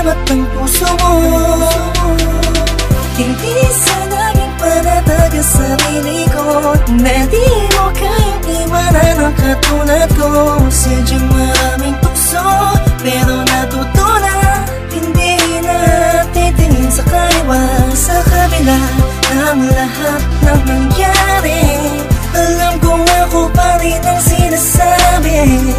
alamat ng puso mo. Hindi sana naging panatag ang sarili ko, na di mo kayang iwanan ang katulad ko. Sadyang maraming tukso, pero natutunan hindi na titingin sa kaliwa. Sa kabila ng lahat ng nangyari, alam kong ako pa rin ang sinasabi.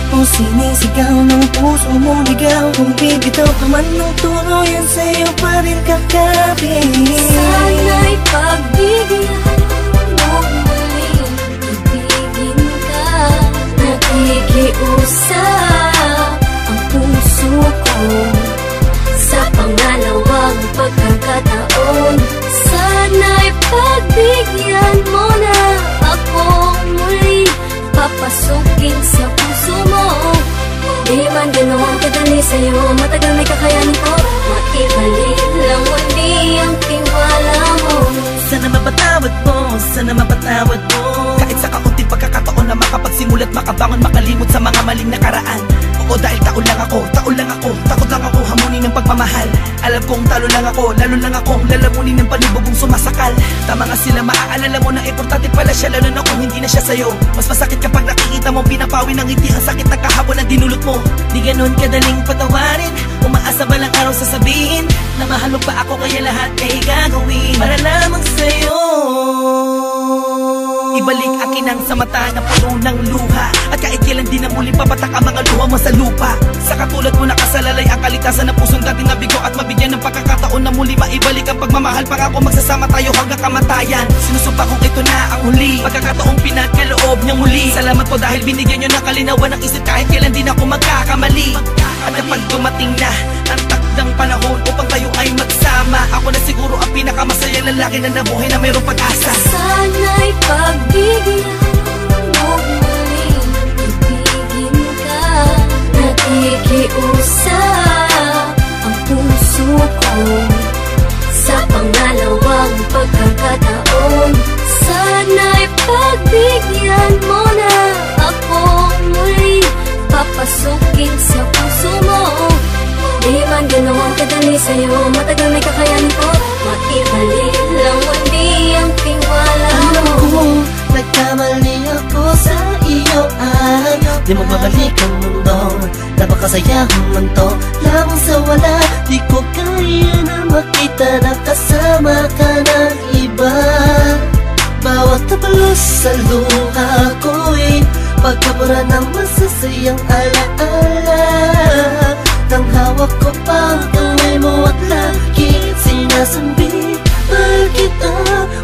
Kung sinisigaw ng puso mong ligaw, kung bibitaw ka man ng tuluyan, sa'yo pa rin kakapit. Sana'y pagbigyan mo muling ibigin ka. Nakikiusap ang puso ko sa pangalawang pagkakataon. Sana'y pagbigyan mo na akong muli papasukin sa puso mo. Di man ganoon kadali sa'yo, matagal may kakayanin ko. Maibalik lang muli ang tiwala mo. Sana mapatawad mo, sana mapatawad mo. Kahit sa kaunting pagkakataon na makapagsimulat, makabangon, makalimot sa mga maling nakaraan. Oo, dahil taon lang ako, takot lang ako hamunin ng pagmamahal. Alam kong talo lang ako, lalo lang akong lalamunin ng panibugong sumasakal. Tama nga sila, maaalala mo na importante pala siya, lalo na kung hindi na siya sa'yo. Mas masakit kapag nakikita mo pinapawi ng ngiti ang sakit ng kahapon na dinulot mo. Di ganon kadaling patawarin, umaasa ba lang araw sasabihin na mahal mo pa ako, kaya lahat ay gagawin para lamang sa'yo. Ibalik akin ang sa mata na puno ng luha, at kahit kailan di na muli papatak ang mga luha mo sa lupa. Sa katulad mo nakasalalay ang kalikasan na pusong dati nabigo, at mabigyan ng pagkakataon na muli maibalik ang pagmamahal. Pangako magsasama tayo hanggang kamatayan. Sinusumpa kong ito na ang huli, pagkakataong pinagkaloob niyang muli. Salamat po dahil binigyan niyo ng kalinawan ng isip, kahit kailan din ako magkakamali. At kapag dumating na ang takdang panahon upang tayo ay magsama, ako na siguro ang pinakamasayang lalaki na nabuhay na mayroong pag-asa. Sana'y pagbigyan mo muling ibigin ka. Nakikiusap ang puso ko sa pangalawang pagkakataon. Sana'y pagbigyan mo na akong muli papasukin sa puso mo. Di man ganoon kadali sa'yo, matagal may kakayanin ko. Maibalik lang muli ang tiwala mo. Alam ko, nagkamali ako sa iyo at di mo babalik ang mundo. Napakasayang mundo lamang sa wala. Di ko kaya na makita na kasama ka ng iba. Bawat tapalos sa luha ko'y pagkabura ng masasayang alaala. Nang hawak ko pang kamay mo at lagi sinasambi, mahal kita,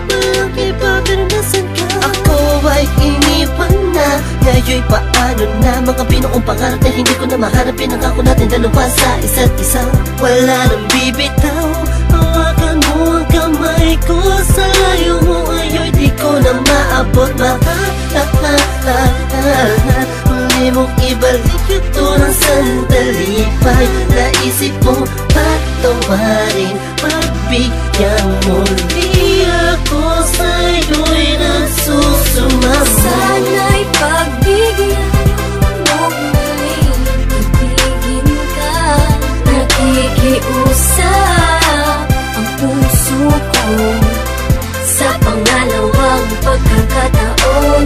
walang iba pero nasan ka? Ako ay iniwan na, ngayon'y paano na? Mga binuong pangarap na hindi ko na maharap, pinangako natin dalawa sa isa't isa. Wala nang bibitaw, hawakan mo ang kamay ko. Sa layo mo ngayon di ko na maabot, mahal. Muli mong ibalik ito ng sandali pa'y naisip mo patawarin, pagbigyan muli ako sa'yo'y nagsusumama. Sana'y pagbigyan mo muling ibigin ka. Nakikiusap ang puso ko sa pangalawang pagkakataon.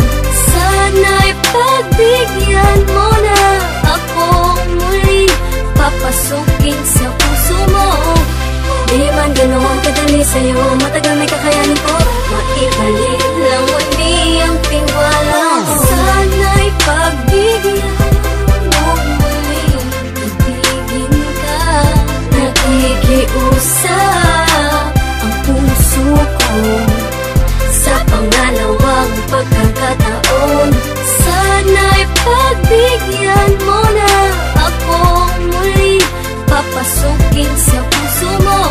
Sana'y pagbigyan mo na akong muli papasukin sa puso mo. Di man ganoon kadali sa'yo, matagal may kakayanin ko. Maibalik lang muli ang tiwala mo. Sana'y pagbigyan mo muling ibigin ka. Nakikiusap ang puso ko sa pangalawang pagkakataon. Sana'y pagbigyan mo na akong muli papasukin sa puso mo.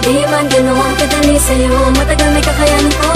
Di man ganoon kadali sa'yo, matagal may kakayanin ko.